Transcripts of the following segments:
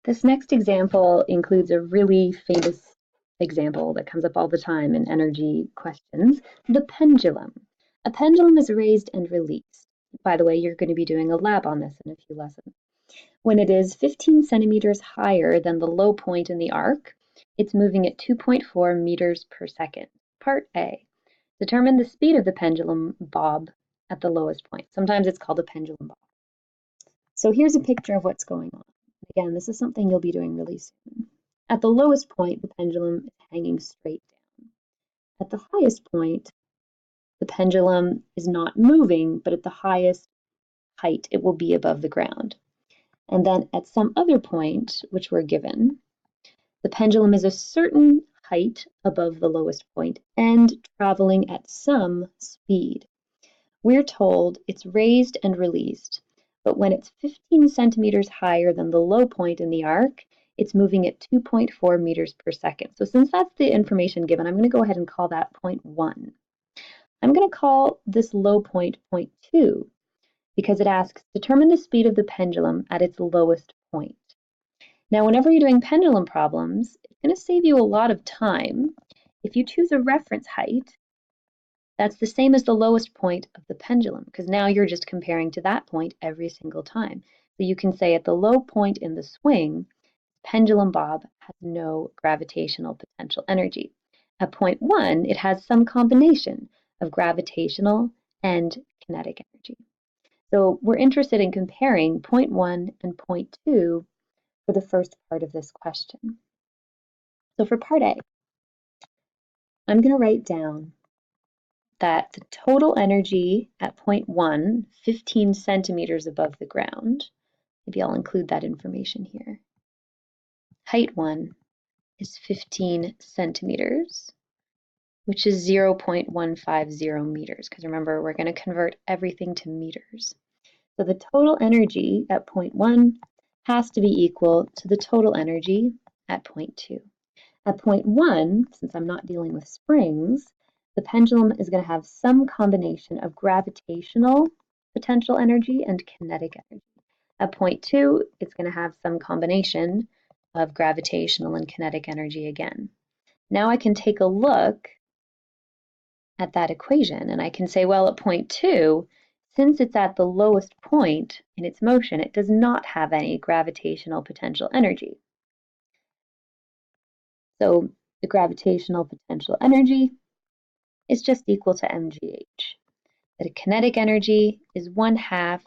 This next example includes a really famous example that comes up all the time in energy questions, the pendulum. A pendulum is raised and released. By the way, you're going to be doing a lab on this in a few lessons. When it is 15 centimeters higher than the low point in the arc, it's moving at 2.4 meters per second. Part A. Determine the speed of the pendulum bob at the lowest point. Sometimes it's called a pendulum bob. So here's a picture of what's going on. Again, this is something you'll be doing really soon. At the lowest point, the pendulum is hanging straight down. At the highest point, the pendulum is not moving, but at the highest height, it will be above the ground. And then at some other point, which we're given, the pendulum is a certain height above the lowest point and traveling at some speed. We're told it's raised and released, but when it's 15 centimeters higher than the low point in the arc, it's moving at 2.4 meters per second. So since that's the information given, I'm going to go ahead and call that point 1. I'm going to call this low point point 2 because it asks, determine the speed of the pendulum at its lowest point. Now, whenever you're doing pendulum problems, it's going to save you a lot of time. If you choose a reference height, that's the same as the lowest point of the pendulum, because now you're just comparing to that point every single time. So you can say at the low point in the swing, pendulum bob has no gravitational potential energy. At point 1, it has some combination of gravitational and kinetic energy. So we're interested in comparing point 1 and point 2 for the first part of this question. So for part A, I'm going to write down that the total energy at point 1, 15 centimeters above the ground, maybe I'll include that information here. Height 1 is 15 centimeters, which is 0.150 meters, because remember, we're going to convert everything to meters. So the total energy at point 1 has to be equal to the total energy at point 2. At point 1, since I'm not dealing with springs, the pendulum is going to have some combination of gravitational potential energy and kinetic energy. At point 2, it's going to have some combination of gravitational and kinetic energy again. Now I can take a look at that equation and I can say, well, at point 2, since it's at the lowest point in its motion, it does not have any gravitational potential energy. So the gravitational potential energy is just equal to mgh. The kinetic energy is 1/2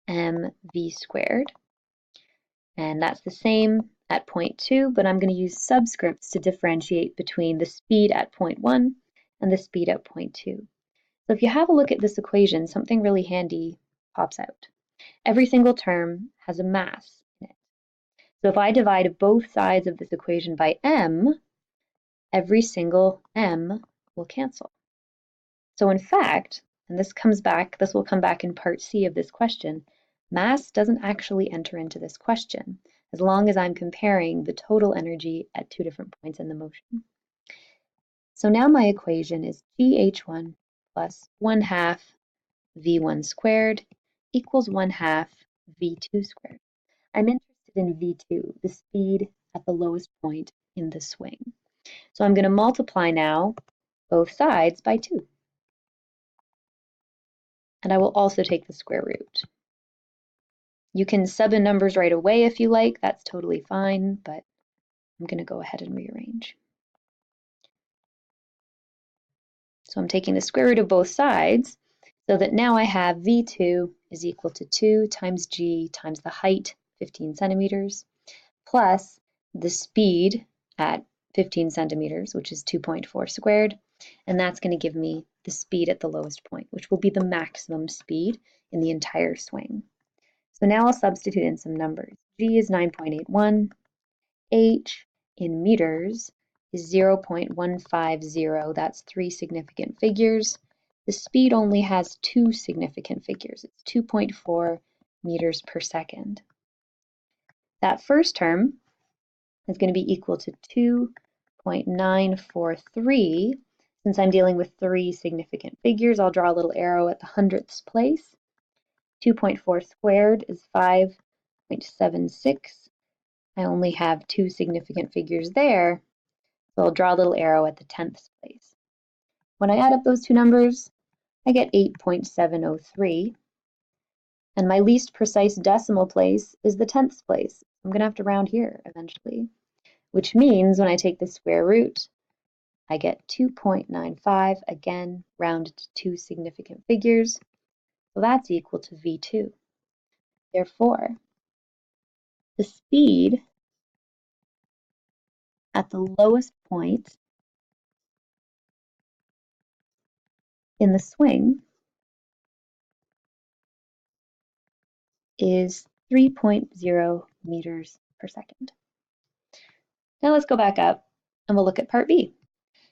mv squared. And that's the same at point 2, but I'm going to use subscripts to differentiate between the speed at point 1 and the speed at point 2. So if you have a look at this equation, something really handy pops out. Every single term has a mass in it. So if I divide both sides of this equation by m, every single m will cancel. So in fact, and this will come back in part C of this question, mass doesn't actually enter into this question, as long as I'm comparing the total energy at two different points in the motion. So now my equation is gh1 plus 1/2 v1 squared equals 1/2 v2 squared. I'm interested in v2, the speed at the lowest point in the swing. So I'm going to multiply now both sides by 2. And I will also take the square root. You can sub in numbers right away if you like, that's totally fine, but I'm going to go ahead and rearrange. So I'm taking the square root of both sides so that now I have v2 is equal to 2 times g times the height, 15 centimeters, plus the speed at 15 centimeters, which is 2.4 squared, and that's going to give me the speed at the lowest point, which will be the maximum speed in the entire swing. So now I'll substitute in some numbers. G is 9.81, h in meters is 0.150, that's 3 significant figures. The speed only has 2 significant figures, it's 2.4 meters per second. That first term is going to be equal to 2.943. Since I'm dealing with 3 significant figures, I'll draw a little arrow at the hundredths place. 2.4 squared is 5.76. I only have two significant figures there, so I'll draw a little arrow at the 10th place. When I add up those two numbers, I get 8.703, and my least precise decimal place is the 10th place. I'm going to have to round here eventually, which means when I take the square root, I get 2.95, again, rounded to two significant figures, so that's equal to v2. Therefore, the speed at the lowest point in the swing is 3.0 meters per second. Now let's go back up and we'll look at part B.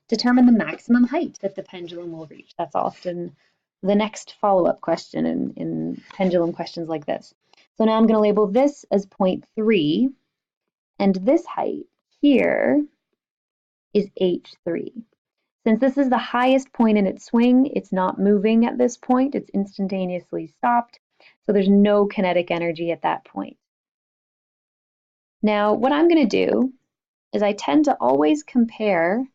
Determine the maximum height that the pendulum will reach. That's often the next follow-up question in pendulum questions like this. So now I'm going to label this as 0.3, and this height here is h3. Since this is the highest point in its swing, it's not moving at this point, it's instantaneously stopped, so there's no kinetic energy at that point. Now, what I'm going to do is I tend to always compare,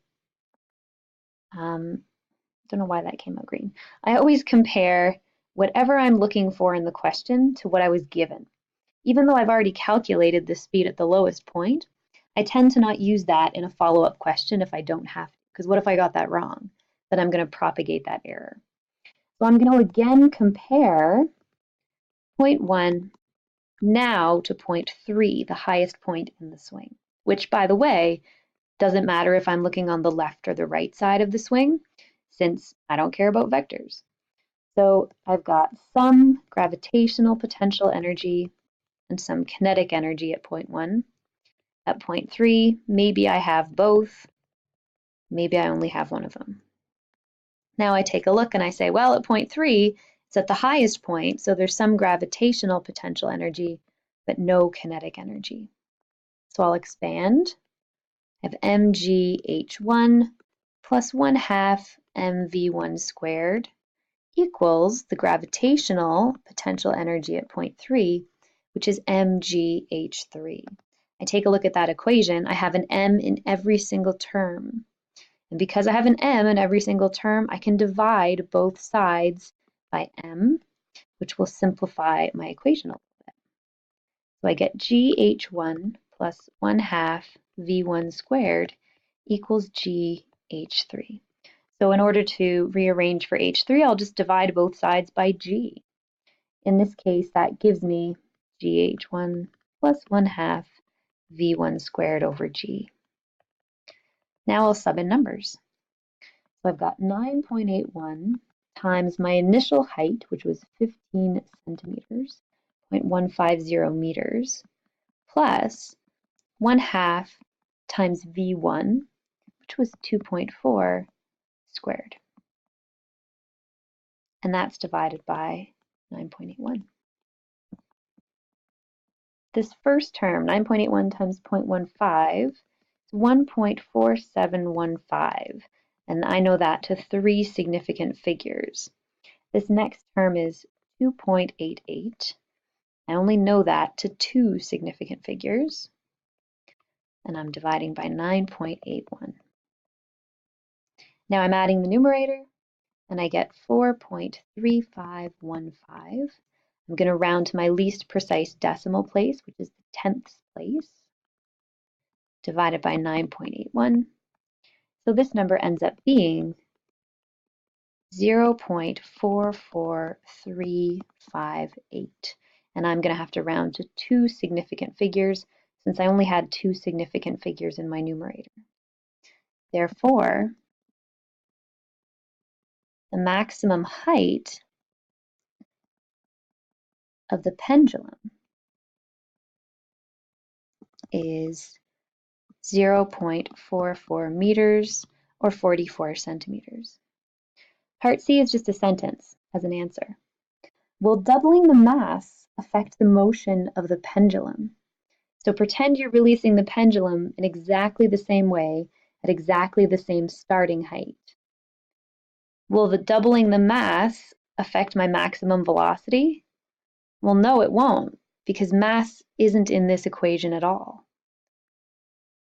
don't know why that came out green. I always compare whatever I'm looking for in the question to what I was given. Even though I've already calculated the speed at the lowest point, I tend to not use that in a follow-up question if I don't have to, because what if I got that wrong? Then I'm going to propagate that error. So I'm going to again compare 0.1 now to 0.3, the highest point in the swing, which, by the way, doesn't matter if I'm looking on the left or the right side of the swing, since I don't care about vectors. So I've got some gravitational potential energy and some kinetic energy at 0.1. At 0.3, maybe I have both, maybe I only have one of them. Now I take a look and I say, well, at 0.3, it's at the highest point, so there's some gravitational potential energy, but no kinetic energy. So I'll expand. I have mgh1 plus 1/2 mv1 squared equals the gravitational potential energy at 0.3, which is mgh3. I take a look at that equation. I have an m in every single term. And because I have an m in every single term, I can divide both sides by m, which will simplify my equation a little bit. So I get gh1 plus 1/2 v1 squared equals gh3. So in order to rearrange for h3, I'll just divide both sides by g. In this case, that gives me gh1 plus 1/2 v1 squared over g. Now I'll sub in numbers. So I've got 9.81 times my initial height, which was 15 centimeters, 0.150 meters, plus 1/2 times v1, which was 2.4 squared. And that's divided by 9.81. This first term, 9.81 times 0.15, is 1.4715. And I know that to three significant figures. This next term is 2.88. I only know that to two significant figures. And I'm dividing by 9.81. Now I'm adding the numerator, and I get 4.3515. I'm going to round to my least precise decimal place, which is the 10th place, divided by 9.81. So this number ends up being 0.44358. And I'm going to have to round to two significant figures since I only had two significant figures in my numerator. Therefore, the maximum height of the pendulum is 0.44 meters or 44 centimeters. Part C is just a sentence as an answer. Will doubling the mass affect the motion of the pendulum? So pretend you're releasing the pendulum in exactly the same way at exactly the same starting height. Will the doubling the mass affect my maximum velocity? Well, no, it won't, because mass isn't in this equation at all.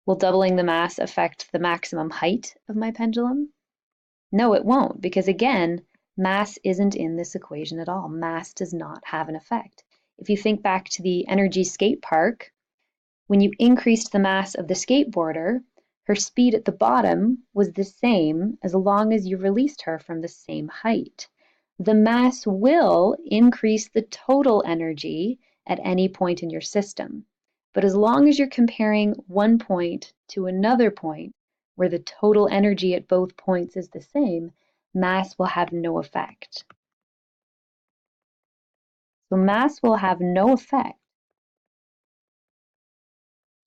Will doubling the mass affect the maximum height of my pendulum? No, it won't, because again, mass isn't in this equation at all. Mass does not have an effect. If you think back to the energy skate park, when you increased the mass of the skateboarder, her speed at the bottom was the same as long as you released her from the same height. The mass will increase the total energy at any point in your system. But as long as you're comparing one point to another point, where the total energy at both points is the same, mass will have no effect. So mass will have no effect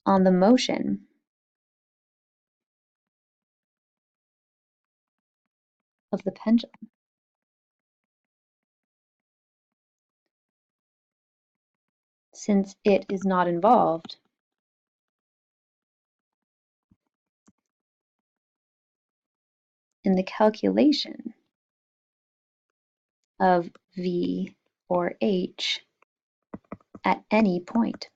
on the motion of the pendulum, since it is not involved in the calculation of V or H at any point.